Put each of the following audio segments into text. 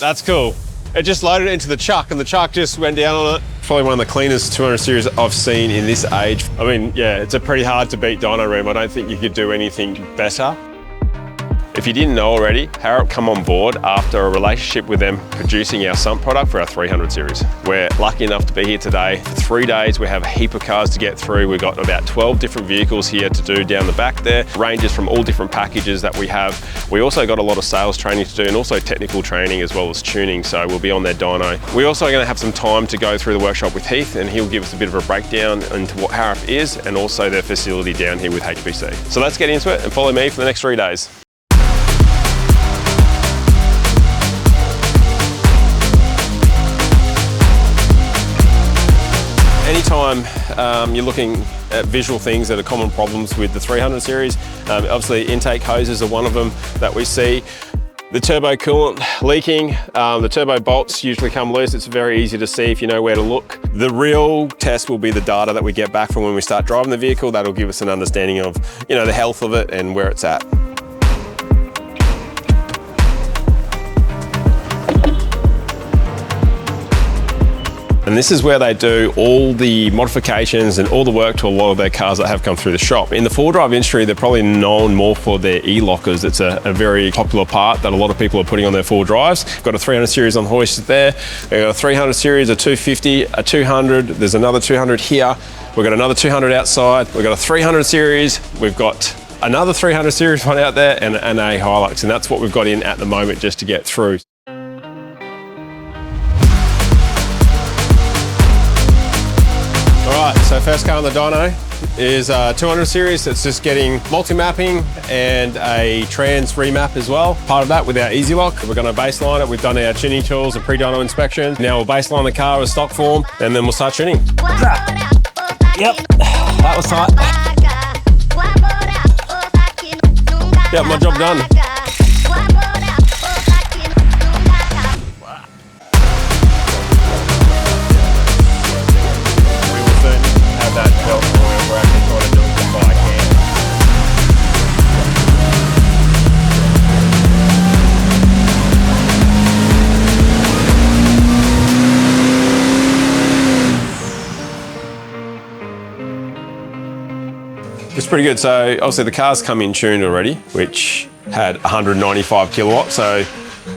That's cool. It just loaded it into the chuck and the chuck just went down on it. Probably one of the cleanest 200 series I've seen in this age. I mean, yeah, it's a pretty hard to beat dyno room. I don't think you could do anything better. If you didn't know already, Harrop come on board after a relationship with them producing our sump product for our 300 series. We're lucky enough to be here today. For 3 days, we have a heap of cars to get through. We've got about 12 different vehicles here to do down the back there. Ranges from all different packages that we have. We also got a lot of sales training to do and also technical training as well as tuning. So we'll be on their dyno. We're also going to have some time to go through the workshop with Heath and he'll give us a bit of a breakdown into what Harrop is and also their facility down here with HPC. So let's get into it and follow me for the next 3 days. Anytime you're looking at visual things that are common problems with the 300 series, obviously intake hoses are one of them that we see. The turbo coolant leaking, the turbo bolts usually come loose. It's very easy to see if you know where to look. The real test will be the data that we get back from when we start driving the vehicle. That'll give us an understanding of, you know, the health of it and where it's at. And this is where they do all the modifications and all the work to a lot of their cars that have come through the shop. In the four-wheel drive industry, they're probably known more for their e-lockers. It's a very popular part that a lot of people are putting on their four-wheel drives. Got a 300 series on the hoist there. We've got a 300 series, a 250, a 200. There's another 200 here. We've got another 200 outside. We've got a 300 series. We've got another 300 series one out there and a Hilux. And that's what we've got in at the moment just to get through. All right, so first car on the dyno is a 200 series. It's just getting multi-mapping and a trans remap as well. Part of that with our Easy Lock. We're gonna baseline it. We've done our tuning tools and pre-dyno inspection. Now we'll baseline the car with stock form and then we'll start tuning. Yep, that was tight. Yep, my job done. It's pretty good. So obviously the car's come in tuned already, which had 195 kilowatts. So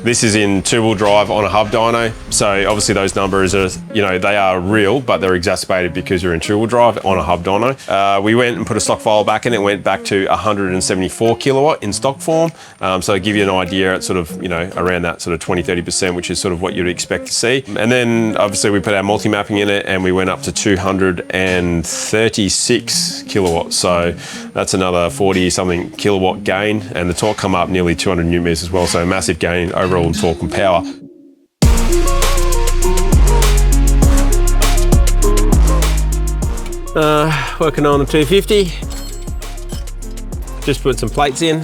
this is in two-wheel drive on a hub dyno. So obviously those numbers are, you know, they are real, but they're exacerbated because you're in two-wheel drive on a hub dyno. We went and put a stock file back in. It went back to 174 kilowatt in stock form. So to give you an idea, it's sort of, you know, around that sort of 20-30%, which is sort of what you'd expect to see. And then obviously we put our multi-mapping in it and we went up to 236 kilowatts. So that's another 40 something kilowatt gain, and the torque come up nearly 200 newton meters as well. So a massive gain overall in torque and power. Working on the 250. Just put some plates in.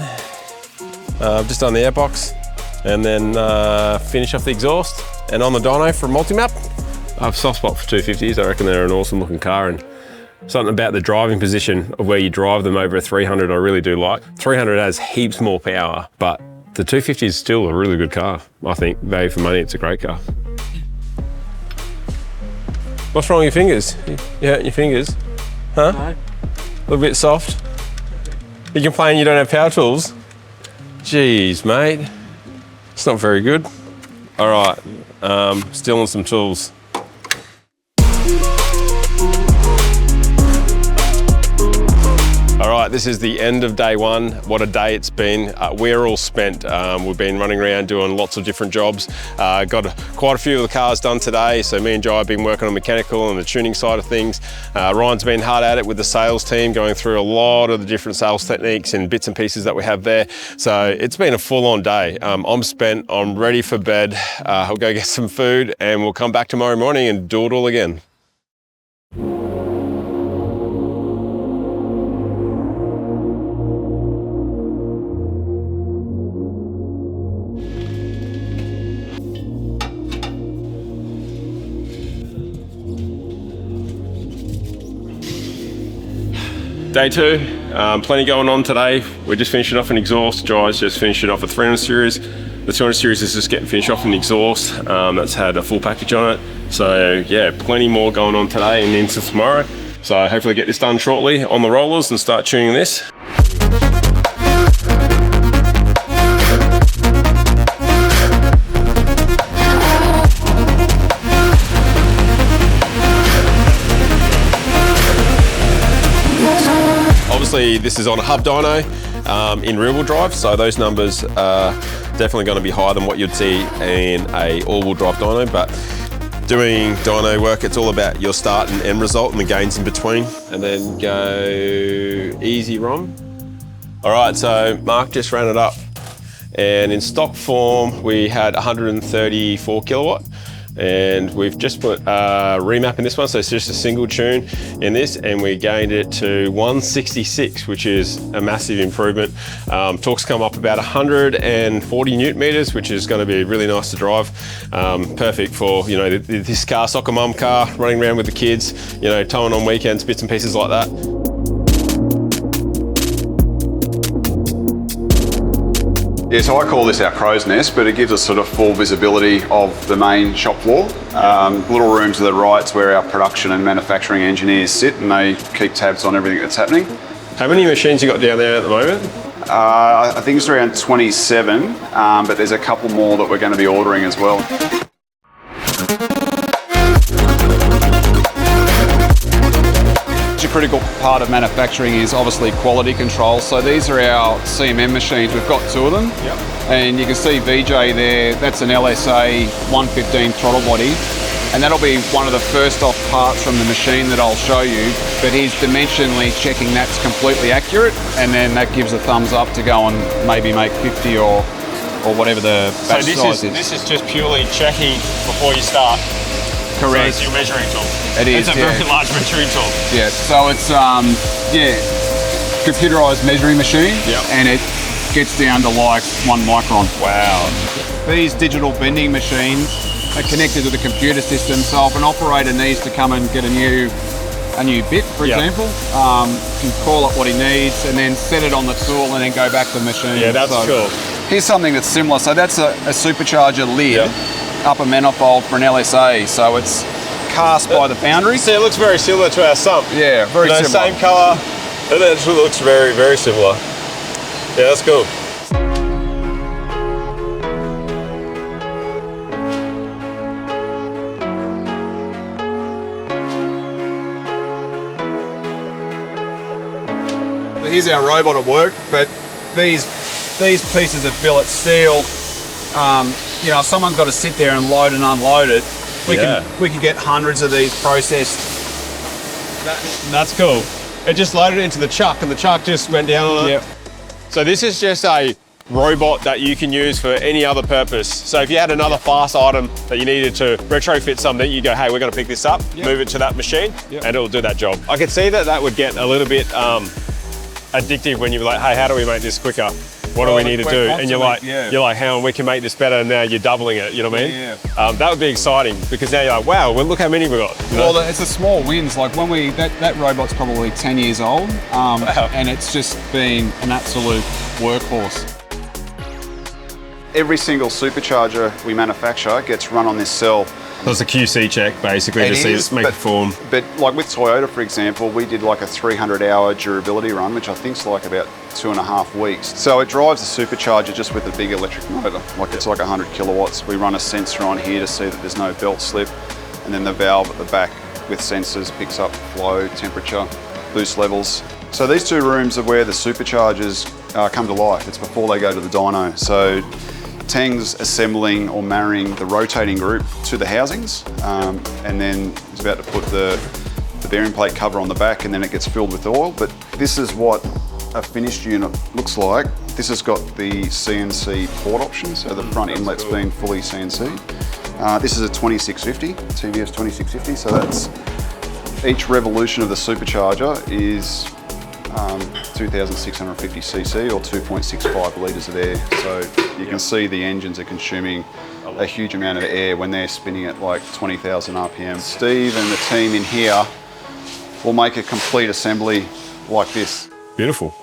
Just on the airbox, and then finish off the exhaust. And on the dyno for a multi-map. I have a soft spot for 250s. I reckon they're an awesome looking car, and something about the driving position of where you drive them over a 300 I really do like. 300 has heaps more power, but the 250 is still a really good car. I think value for money, it's a great car. What's wrong with your fingers? You hurting your fingers? Huh? No. A little bit soft? You complain you don't have power tools? Jeez, mate. It's not very good. All right, still on some tools. All right, this is the end of day one. What a day it's been. We're all spent. We've been running around doing lots of different jobs. Got quite a few of the cars done today. So me and Jai have been working on mechanical and the tuning side of things. Ryan's been hard at it with the sales team, going through a lot of the different sales techniques and bits and pieces that we have there. So it's been a full-on day. I'm spent, I'm ready for bed. I'll go get some food and we'll come back tomorrow morning and do it all again. Day two, plenty going on today. We're just finishing off an exhaust. Jai's just finishing off a 300 series. The 200 series is just getting finished off in the exhaust. That's had a full package on it. So yeah, plenty more going on today and into tomorrow. So hopefully get this done shortly on the rollers and start tuning this. Obviously, this is on a hub dyno in rear-wheel drive, so those numbers are definitely going to be higher than what you'd see in a all-wheel drive dyno. But doing dyno work, it's all about your start and end result and the gains in between. And then go easy ROM. All right, so Mark just ran it up, and in stock form we had 134 kilowatt. And we've just put a remap in this one, so it's just a single tune in this, and we gained it to 166, which is a massive improvement. Torque's come up about 140 newton meters, which is going to be really nice to drive. Perfect for, you know, this car, soccer mum car, running around with the kids, you know, towing on weekends, bits and pieces like that. Yeah, so I call this our crow's nest, but it gives us sort of full visibility of the main shop floor. Little room to the right's where our production and manufacturing engineers sit, and they keep tabs on everything that's happening. How many machines you got down there at the moment? I think it's around 27, but there's a couple more that we're going to be ordering as well. A critical part of manufacturing is obviously quality control. So these are our CMM machines. We've got two of them. Yep. And you can see VJ there, that's an LSA 115 throttle body. And that'll be one of the first off parts from the machine that I'll show you. But he's dimensionally checking that's completely accurate. And then that gives a thumbs up to go and maybe make 50 or whatever the batch size is. This is just purely checking before you start. Correct. So it's your measuring tool. It is, It's a very large measuring tool. Yeah, so it's, computerized measuring machine. Yep. And it gets down to like 1 micron. Wow. These digital bending machines are connected to the computer system, so if an operator needs to come and get a new bit, for example, can call it what he needs and then set it on the tool and then go back to the machine. Yeah, that's cool. Here's something that's similar. So that's a supercharger lid. Yep. Upper manifold for an LSA, so it's cast by the foundry. See, it looks very similar to our sump. Yeah, very similar. Same colour, and it actually looks very, very similar. Yeah, that's cool. Here's our robot at work, but these pieces of billet steel, you know, if someone's got to sit there and load and unload it, we can get hundreds of these processed. That's cool. It just loaded into the chuck, and the chuck just went down on it. Yep. So this is just a robot that you can use for any other purpose. So if you had another fast item that you needed to retrofit something, you go, hey, we're going to pick this up, move it to that machine, and it'll do that job. I could see that would get a little bit addictive when you're like, hey, how do we make this quicker? What do we need to do? And you're like, hang on, we can make this better, and now you're doubling it, you know what I mean? Yeah. That would be exciting, because now you're like, wow, well, look how many we got. You know? Well, it's the small wins. Like when that robot's probably 10 years old, and it's just been an absolute workhorse. Every single supercharger we manufacture gets run on this cell. So it's a QC check, basically, to see it make perform. But like with Toyota, for example, we did like a 300-hour durability run, which I think's like about 2.5 weeks. So it drives the supercharger just with a big electric motor. Like it's like 100 kilowatts. We run a sensor on here to see that there's no belt slip, and then the valve at the back with sensors picks up flow, temperature, boost levels. So these two rooms are where the superchargers come to life. It's before they go to the dyno. So Tang's assembling or marrying the rotating group to the housings, and then he's about to put the bearing plate cover on the back, and then it gets filled with oil. But this is what a finished unit looks like. This has got the CNC port option, so the front inlet's been fully CNC. This is a 2650, TVS 2650, so that's each revolution of the supercharger is 2,650 cc or 2.65 litres of air. So you can see the engines are consuming a huge amount of air when they're spinning at like 20,000 RPM. Steve and the team in here will make a complete assembly like this. Beautiful.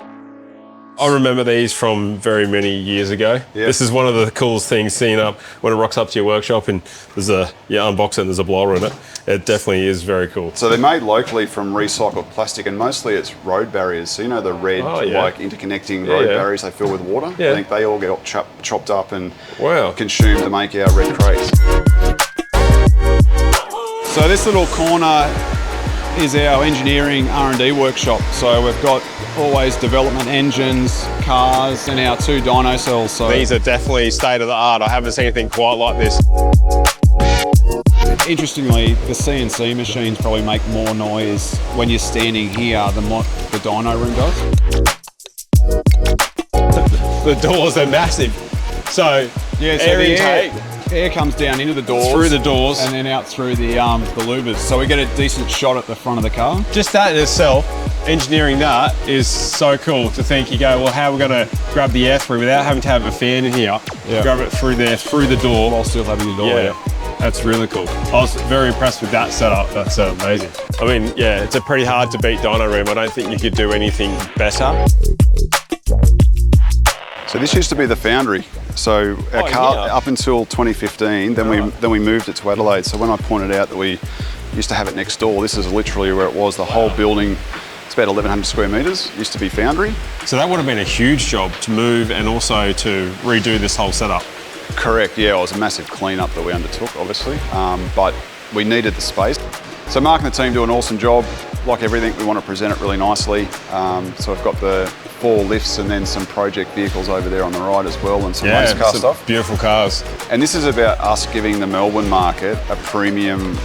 I remember these from very many years ago. Yeah. This is one of the coolest things, seeing up when it rocks up to your workshop and there's you unbox it and there's a blower in it. It definitely is very cool. So they're made locally from recycled plastic, and mostly it's road barriers. So you know the red, like interconnecting road barriers they fill with water? Yeah. I think they all get chopped up and Wow. consumed to make our red crates. So this little corner is our engineering R&D workshop. So we've got always development engines, cars, and our 2 dyno cells. So These are definitely state of the art. I haven't seen anything quite like this. interestingly, the CNC machines probably make more noise when you're standing here than what the dyno room does. The doors are massive. So Yeah, so air the intake air comes down into the doors, through the doors. and then out through the louvers. So we get a decent shot at the front of the car. Just that in itself, engineering that is so cool to think. You go, well, how are we going to grab the air through without having to have a fan in here? Yeah. Grab it through there, through the door. While still having the door. Yeah, that's really cool. I was very impressed with that setup. That's amazing. I mean, yeah, it's a pretty hard to beat dyno room. I don't think you could do anything better. So this used to be the foundry. So our car, up until 2015, then we moved it to Adelaide. So when I pointed out that we used to have it next door, this is literally where it was. The whole building, it's about 1,100 square metres, used to be foundry. So that would have been a huge job to move and also to redo this whole setup. Correct, yeah, it was a massive clean-up that we undertook, obviously, but we needed the space. So Mark and the team do an awesome job. Like everything, we want to present it really nicely. So we've got the 4 lifts and then some project vehicles over there on the right as well, and some race car stuff. Beautiful cars. And this is about us giving the Melbourne market a premium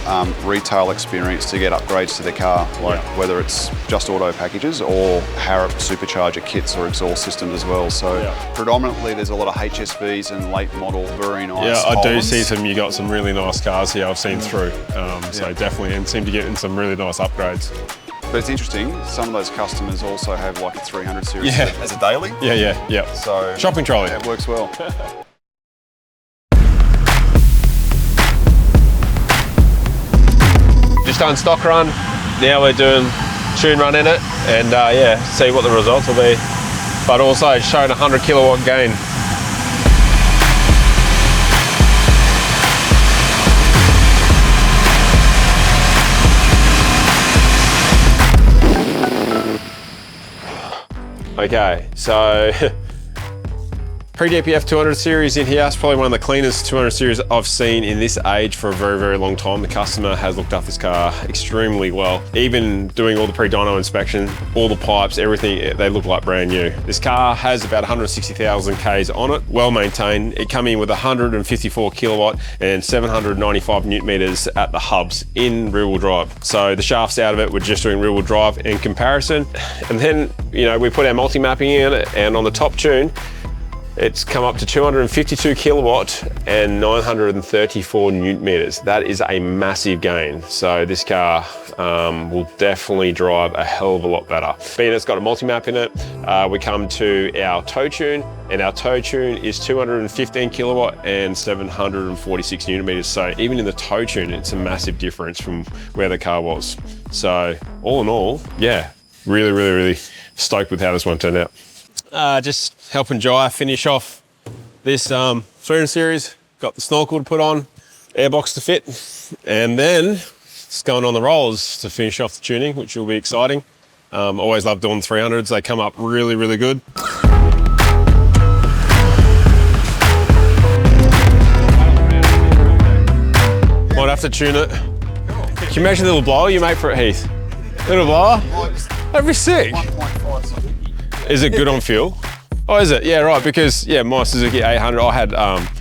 retail experience to get upgrades to their car, like whether it's just auto packages or Harrop supercharger kits or exhaust systems as well. So predominantly there's a lot of HSVs and late model, very nice. Yeah, I do Hollands. see you got some really nice cars here I've seen through. So definitely, and seem to get in some really nice upgrades. But it's interesting, some of those customers also have like a 300 series as a daily. Yeah. So shopping trolley. It works well. Just done stock run. Now we're doing tune run in it, and see what the results will be. But also showing 100 kilowatt gain. Okay, so pre-DPF 200 series in here. It's probably one of the cleanest 200 series I've seen in this age for a very, very long time. The customer has looked after this car extremely well. Even doing all the pre-dyno inspection, all the pipes, everything, they look like brand new. This car has about 160,000 Ks on it, well maintained. It came in with 154 kilowatt and 795 newton meters at the hubs in rear-wheel drive. So the shafts out of it, we're just doing rear-wheel drive in comparison. And then, we put our multi-mapping in, and on the top tune, it's come up to 252 kilowatt and 934 newton meters. That is a massive gain. So this car will definitely drive a hell of a lot better. Being it's got a multi-map in it, we come to our tow tune, and our tow tune is 215 kilowatt and 746 newton meters. So even in the tow tune, it's a massive difference from where the car was. So all in all, yeah, really, really, really stoked with how this one turned out. Just helping Jai finish off this 300 series. Got the snorkel to put on, airbox to fit, and then it's going on the rollers to finish off the tuning, which will be exciting. Always love doing 300s. They come up really, really good. Might have to tune it. Can you imagine the little blower you make for it, Heath? Little blower? That'd be sick. Is it good on fuel? Oh, is it? Yeah, right, because, my Suzuki 800, I had,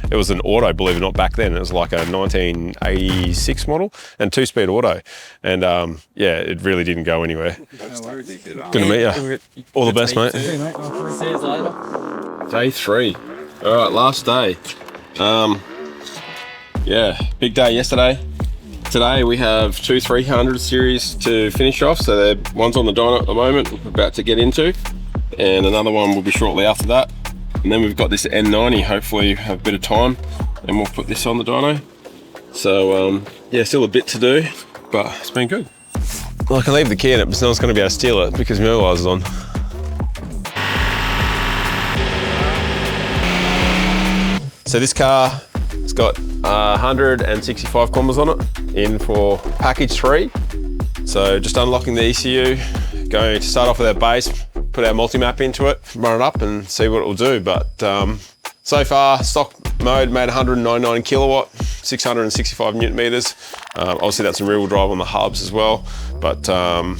it was an auto, believe it or not, back then. It was like a 1986 model and 2-speed auto. And, it really didn't go anywhere. Good to meet you. All the best, mate. See you later. Day 3. All right, last day. Big day yesterday. Today we have 2 300 series to finish off. So one's on the dyno at the moment, we're about to get into. And another one will be shortly after that. And then we've got this N90, hopefully have a bit of time, and we'll put this on the dyno. So still a bit to do, but it's been good. Well, I can leave the key in it, but no one's going to be able to steal it because my mobiliser's on. So this car has got 165 kilometers on it, in for package 3. So just unlocking the ECU, going to start off with our base, put our multi-map into it, run it up and see what it will do. But so far, stock mode made 199 kilowatt, 665 newton meters. Obviously that's in rear wheel drive on the hubs as well. But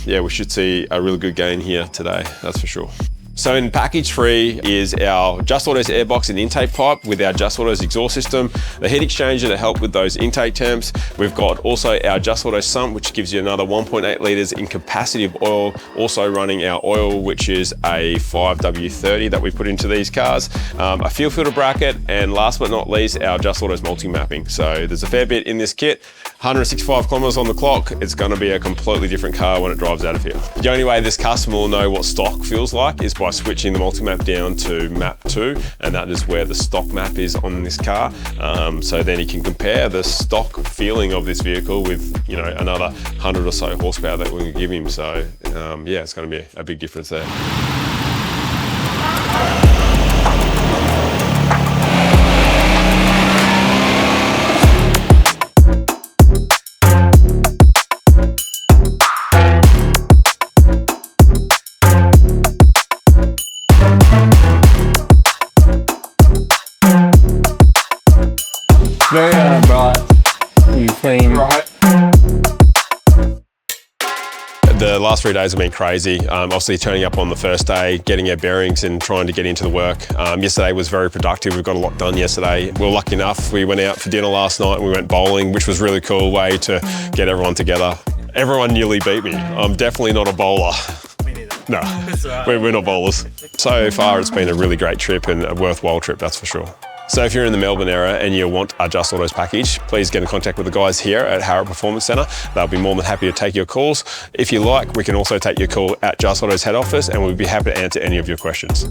yeah, we should see a really good gain here today, that's for sure. So in package 3 is our Just Autos airbox and intake pipe with our Just Autos exhaust system, the heat exchanger to help with those intake temps. We've got also our Just Autos sump, which gives you another 1.8 litres in capacity of oil. Also running our oil, which is a 5W30 that we put into these cars. A fuel filter bracket, and last but not least, our Just Autos multi-mapping. So there's a fair bit in this kit. 165 kilometers on the clock. It's gonna be a completely different car when it drives out of here. The only way this customer will know what stock feels like is by switching the multi-map down to map 2, and that is where the stock map is on this car. So then he can compare the stock feeling of this vehicle with, you know, another 100 or so horsepower that we're gonna give him. So yeah, it's gonna be a big difference there. Very bright. You clean. Right. The last 3 days have been crazy. Obviously turning up on the first day, getting our bearings and trying to get into the work. Yesterday was very productive. We got a lot done yesterday. We were lucky enough. We went out for dinner last night and we went bowling, which was a really cool way to get everyone together. Everyone nearly beat me. I'm definitely not a bowler. No, we're not bowlers. So far it's been a really great trip and a worthwhile trip, that's for sure. So if you're in the Melbourne area and you want a Just Autos package, please get in contact with the guys here at Harrop Performance Centre. They'll be more than happy to take your calls. If you like, we can also take your call at Just Autos head office and we'll be happy to answer any of your questions.